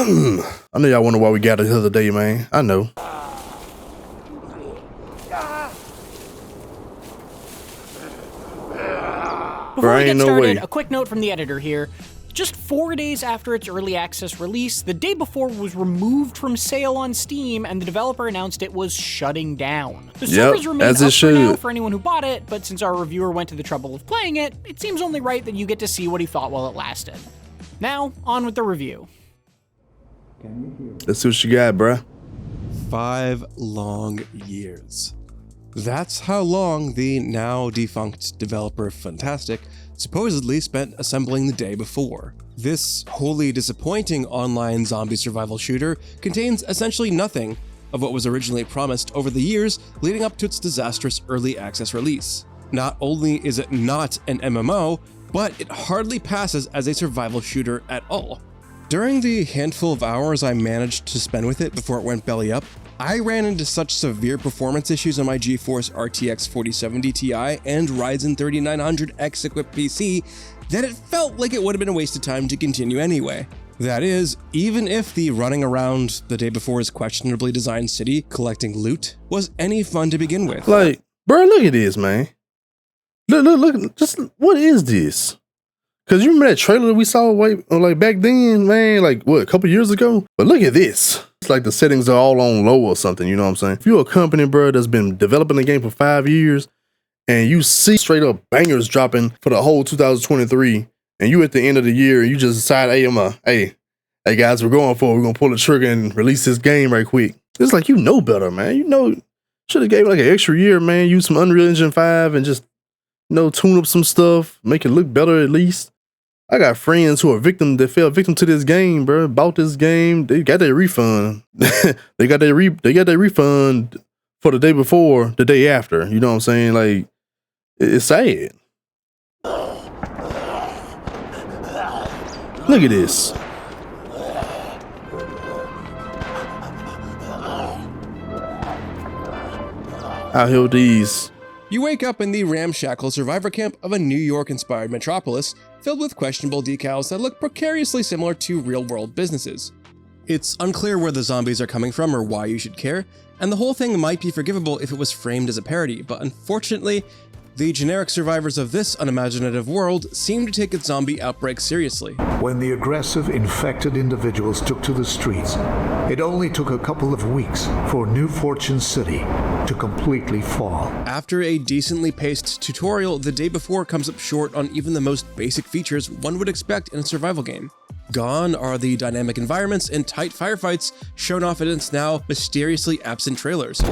I know y'all wonder why we got it the other day, man. I know. Before we get started, a quick note from the editor here. Just 4 days after its early access release, the day before was removed from sale on Steam, and the developer announced it was shutting down. The servers remain up for now for anyone who bought it, but since our reviewer went to the trouble of playing it, it seems only right that you get to see what he thought while it lasted. Now, on with the review. Let's see what you got, bruh. 5 long years. That's how long the now defunct developer Fantastic supposedly spent assembling the day before. This wholly disappointing online zombie survival shooter contains essentially nothing of what was originally promised over the years leading up to its disastrous early access release. Not only is it not an MMO, but it hardly passes as a survival shooter at all. During the handful of hours I managed to spend with it before it went belly up, I ran into such severe performance issues on my GeForce RTX 4070 Ti and Ryzen 3900X equipped PC that it felt like it would have been a waste of time to continue anyway. That is, even if the running around the day before's questionably designed city collecting loot was any fun to begin with. Like, bro, look at this, man. Look, just what is this? Cause you remember that trailer that we saw like back then, man, like what, a couple years ago? But look at this. It's like the settings are all on low or something, you know what I'm saying? If you're a company, bro, that's been developing the game for 5 years and you see straight up bangers dropping for the whole 2023 and you at the end of the year and you just decide, hey guys, we're gonna pull the trigger and release this game right quick. It's like, you know better, man. You know, should have gave like an extra year, man. Use some Unreal Engine 5 and just, tune up some stuff, make it look better at least. I got friends who are fell victim to this game, bro. Bought this game, they got their refund. they got their refund for the day before, the day after. You know what I'm saying? Like, it's sad. Look at this. Out here with these. You wake up in the ramshackle survivor camp of a New York-inspired metropolis filled with questionable decals that look precariously similar to real-world businesses. It's unclear where the zombies are coming from or why you should care, and the whole thing might be forgivable if it was framed as a parody, but unfortunately, the generic survivors of this unimaginative world seem to take its zombie outbreak seriously. When the aggressive, infected individuals took to the streets, it only took a couple of weeks for New Fortune City to completely fall. After a decently paced tutorial, the day before comes up short on even the most basic features one would expect in a survival game. Gone are the dynamic environments and tight firefights shown off in its now mysteriously absent trailers.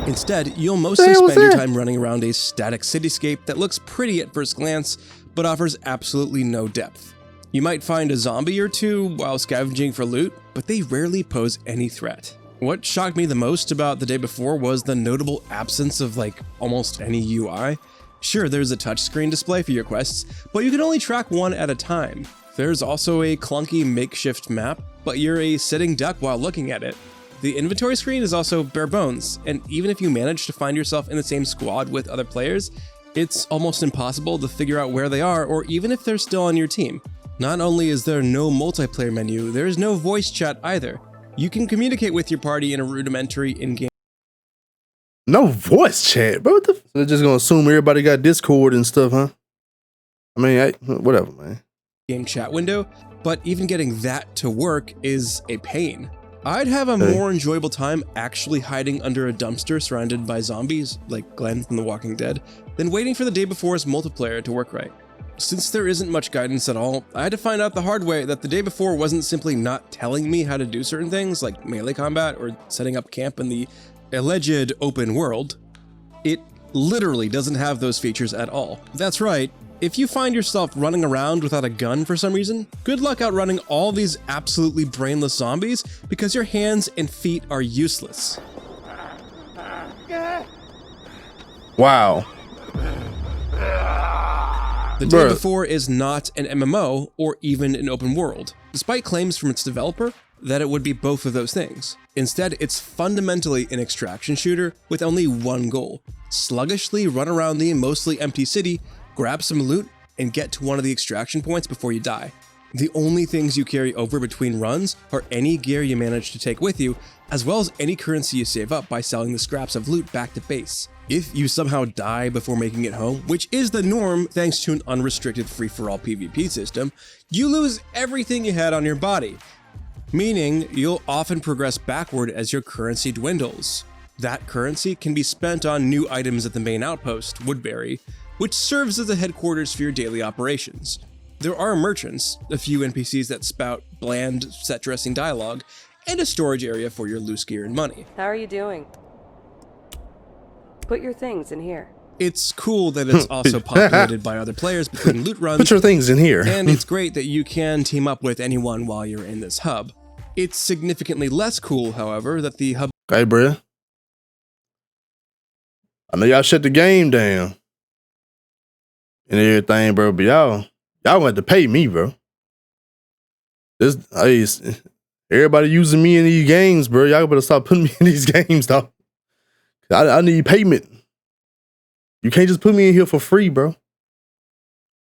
Instead, you'll mostly spend your time running around a static cityscape that looks pretty at first glance, but offers absolutely no depth. You might find a zombie or two while scavenging for loot, but they rarely pose any threat. What shocked me the most about the day before was the notable absence of almost any UI. Sure, there's a touchscreen display for your quests, but you can only track one at a time. There's also a clunky makeshift map, but you're a sitting duck while looking at it. The inventory screen is also bare bones, and even if you manage to find yourself in the same squad with other players, it's almost impossible to figure out where they are or even if they're still on your team. Not only is there no multiplayer menu, there is no voice chat either. You can communicate with your party in a rudimentary in-game. No voice chat, bro. So they're just gonna assume everybody got Discord and stuff, huh? I mean, whatever, man. Game chat window, but even getting that to work is a pain. I'd have a more enjoyable time actually hiding under a dumpster surrounded by zombies, like Glenn from The Walking Dead, than waiting for the day before's multiplayer to work right. Since there isn't much guidance at all, I had to find out the hard way that the day before wasn't simply not telling me how to do certain things like melee combat or setting up camp in the alleged open world. It literally doesn't have those features at all. That's right. If you find yourself running around without a gun for some reason, good luck outrunning all these absolutely brainless zombies because your hands and feet are useless. Wow. The day before is not an MMO or even an open world, despite claims from its developer that it would be both of those things. Instead, it's fundamentally an extraction shooter with only one goal: sluggishly run around the mostly empty city, grab some loot, and get to one of the extraction points before you die. The only things you carry over between runs are any gear you manage to take with you, as well as any currency you save up by selling the scraps of loot back to base. If you somehow die before making it home, which is the norm thanks to an unrestricted free-for-all PvP system, you lose everything you had on your body, meaning you'll often progress backward as your currency dwindles. That currency can be spent on new items at the main outpost, Woodbury, which serves as the headquarters for your daily operations. There are merchants, a few NPCs that spout bland, set-dressing dialogue, and a storage area for your loose gear and money. How are you doing? Put your things in here. It's cool that it's also populated by other players between loot runs. Put your things in here. And it's great that you can team up with anyone while you're in this hub. It's significantly less cool, however, that the hub... Hey, bruh. I know y'all shut the game down and everything, bro, but y'all gonna have to pay me, bro. Everybody using me in these games, bro. Y'all better stop putting me in these games, dog. I need payment. You can't just put me in here for free, bro.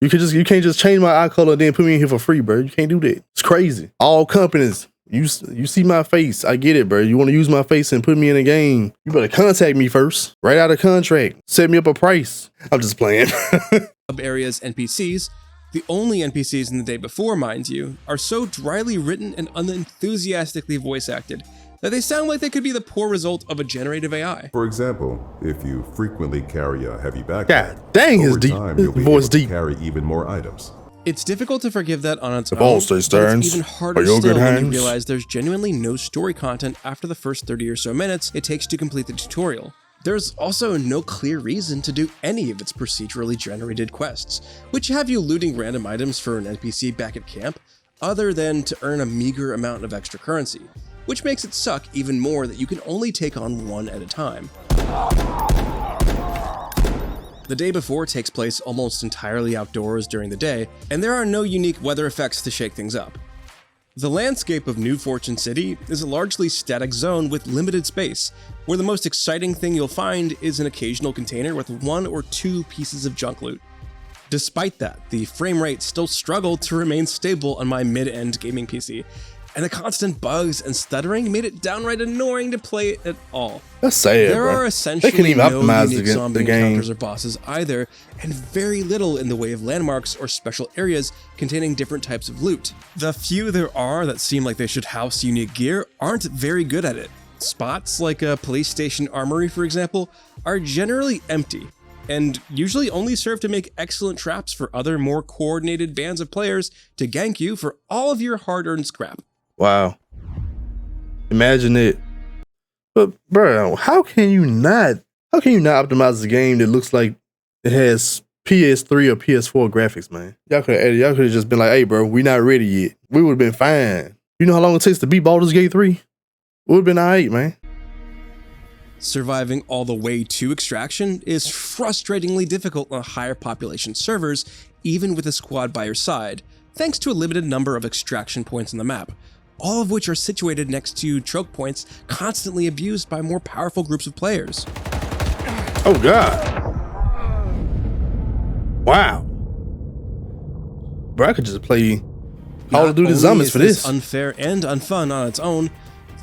You can't just change my eye color and then put me in here for free, bro. You can't do that. It's crazy. All companies, you see my face. I get it, bro. You want to use my face and put me in a game, you better contact me first. Right out of contract. Set me up a price. I'm just playing. Hub areas NPCs, the only NPCs in the day before, mind you, are so dryly written and unenthusiastically voice acted that they sound like they could be the poor result of a generative AI. For example, if you frequently carry a heavy backpack, God dang, his deep voice deep. Carry even more items. It's difficult to forgive that on its If own, all stays but turns, it's even harder are you still good when you hands? realize there's genuinely no story content after the first 30 or so minutes it takes to complete the tutorial. There's also no clear reason to do any of its procedurally generated quests, which have you looting random items for an NPC back at camp, other than to earn a meager amount of extra currency, which makes it suck even more that you can only take on one at a time. The day before takes place almost entirely outdoors during the day, and there are no unique weather effects to shake things up. The landscape of New Fortune City is a largely static zone with limited space, where the most exciting thing you'll find is an occasional container with 1 or 2 pieces of junk loot. Despite that, the frame rate still struggled to remain stable on my mid-end gaming PC, and the constant bugs and stuttering made it downright annoying to play it at all. That's sad, There bro. are essentially They couldn't even no optimize unique the zombie game. encounters or bosses either, and very little in the way of landmarks or special areas containing different types of loot. The few there are that seem like they should house unique gear aren't very good at it. Spots like a police station armory, for example, are generally empty, and usually only serve to make excellent traps for other more coordinated bands of players to gank you for all of your hard-earned scrap. Wow. Imagine it. But bro, how can you not optimize a game that looks like it has PS3 or PS4 graphics, man? Y'all could have just been like, hey bro, we not ready yet. We would have been fine. You know how long it takes to beat Baldur's Gate 3? It would have been alright, man. Surviving all the way to extraction is frustratingly difficult on higher population servers, even with a squad by your side, thanks to a limited number of extraction points on the map, all of which are situated next to choke points constantly abused by more powerful groups of players. Oh god. Wow. Bro, I could just play Call of Duty Zombies for this. Unfair and unfun on its own,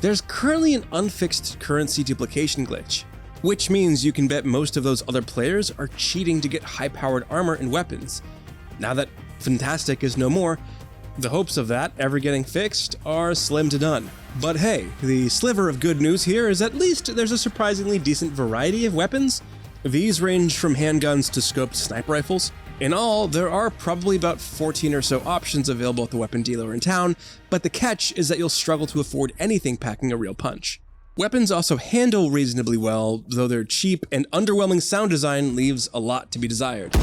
there's currently an unfixed currency duplication glitch, which means you can bet most of those other players are cheating to get high-powered armor and weapons. Now that Fantastic is no more, the hopes of that ever getting fixed are slim to none. But hey, the sliver of good news here is at least there's a surprisingly decent variety of weapons. These range from handguns to scoped sniper rifles. In all, there are probably about 14 or so options available at the weapon dealer in town, but the catch is that you'll struggle to afford anything packing a real punch. Weapons also handle reasonably well, though their cheap and underwhelming sound design leaves a lot to be desired.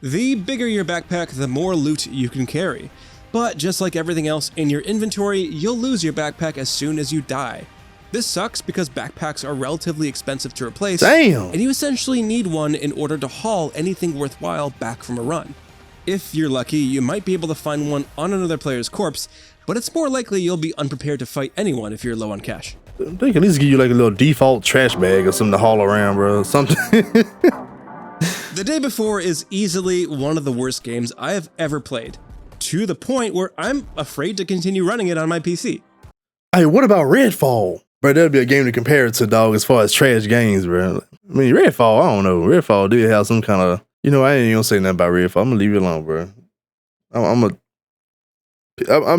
The bigger your backpack, the more loot you can carry. But just like everything else in your inventory, you'll lose your backpack as soon as you die. This sucks because backpacks are relatively expensive to replace, Damn. and you essentially need one in order to haul anything worthwhile back from a run. If you're lucky, you might be able to find one on another player's corpse, but it's more likely you'll be unprepared to fight anyone if you're low on cash. They can at least give you like a little default trash bag or something to haul around, bro. Something. The Day Before is easily one of the worst games I have ever played, to the point where I'm afraid to continue running it on my PC. Hey, what about Redfall? Bro, that'd be a game to compare it to, dog, as far as trash games, bro. I mean, Redfall, I don't know. Redfall did have some kind of, you know, I ain't even gonna say nothing about Redfall. I'm gonna leave it alone, bro. I'm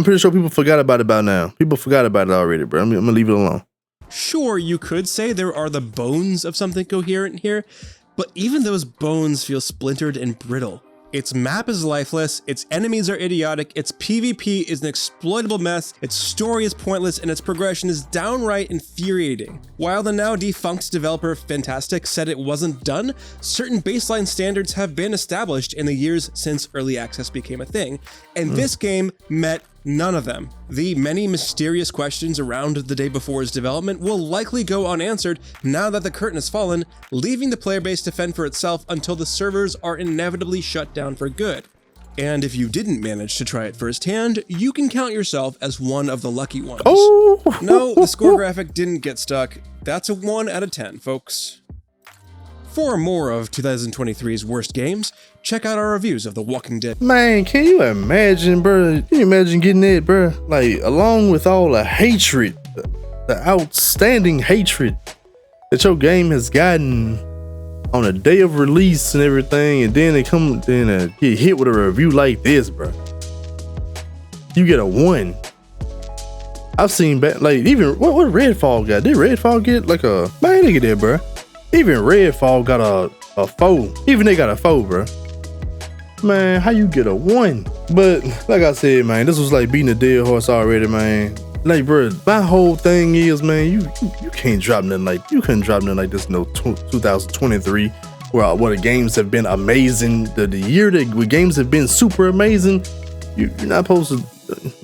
pretty sure people forgot about it by now. People forgot about it already, bro. I'm gonna leave it alone. Sure, you could say there are the bones of something coherent here, but even those bones feel splintered and brittle. Its map is lifeless, its enemies are idiotic, its PvP is an exploitable mess, its story is pointless, and its progression is downright infuriating. While the now defunct developer Fantastic said it wasn't done, certain baseline standards have been established in the years since early access became a thing, and this game met none of them. The many mysterious questions around The Day Before's development will likely go unanswered now that the curtain has fallen, leaving the player base to fend for itself until the servers are inevitably shut down for good. And if you didn't manage to try it firsthand, you can count yourself as one of the lucky ones. Oh! No, the score graphic didn't get stuck. That's a 1 out of 10, folks. For more of 2023's worst games, check out our reviews of The Walking Dead. Man, can you imagine, bro? Can you imagine getting that, bro? Like, along with all the hatred, the outstanding hatred that your game has gotten on a day of release and everything, and then they come and get hit with a review like this, bro. You get a 1. I've seen like even what Redfall got? Did Redfall get like a man? Look at that, bro. Even Redfall got a 4. Even they got a 4, bro. Man, how you get a 1? But like I said, man, this was like beating a dead horse already, man. Like, bro, my whole thing is, man, you can't drop nothing like, you couldn't drop nothing like this in 2023, where the games have been amazing. The year that games have been super amazing. You're not supposed to,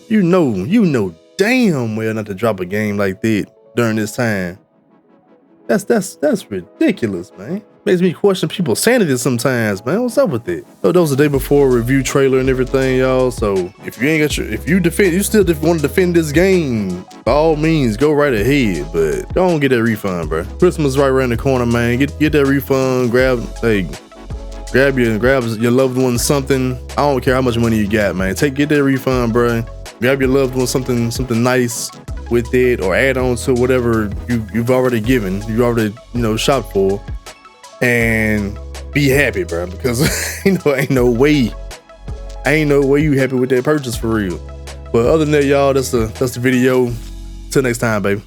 you know damn well not to drop a game like that during this time. That's ridiculous, man. Makes me question people's sanity sometimes, man. What's up with it? So that was the Day Before review trailer and everything, y'all. So if you ain't got you still want to defend this game, by all means, go right ahead. But don't get that refund, bro. Christmas right around the corner, man. Get that refund. Grab your loved one something. I don't care how much money you got, man. Get that refund, bro. Grab your loved one something nice with it, or add on to whatever you've already given, you already shopped for, and be happy, bro. Because ain't no way you happy with that purchase for real. But other than that, y'all, that's the video. Till next time, baby.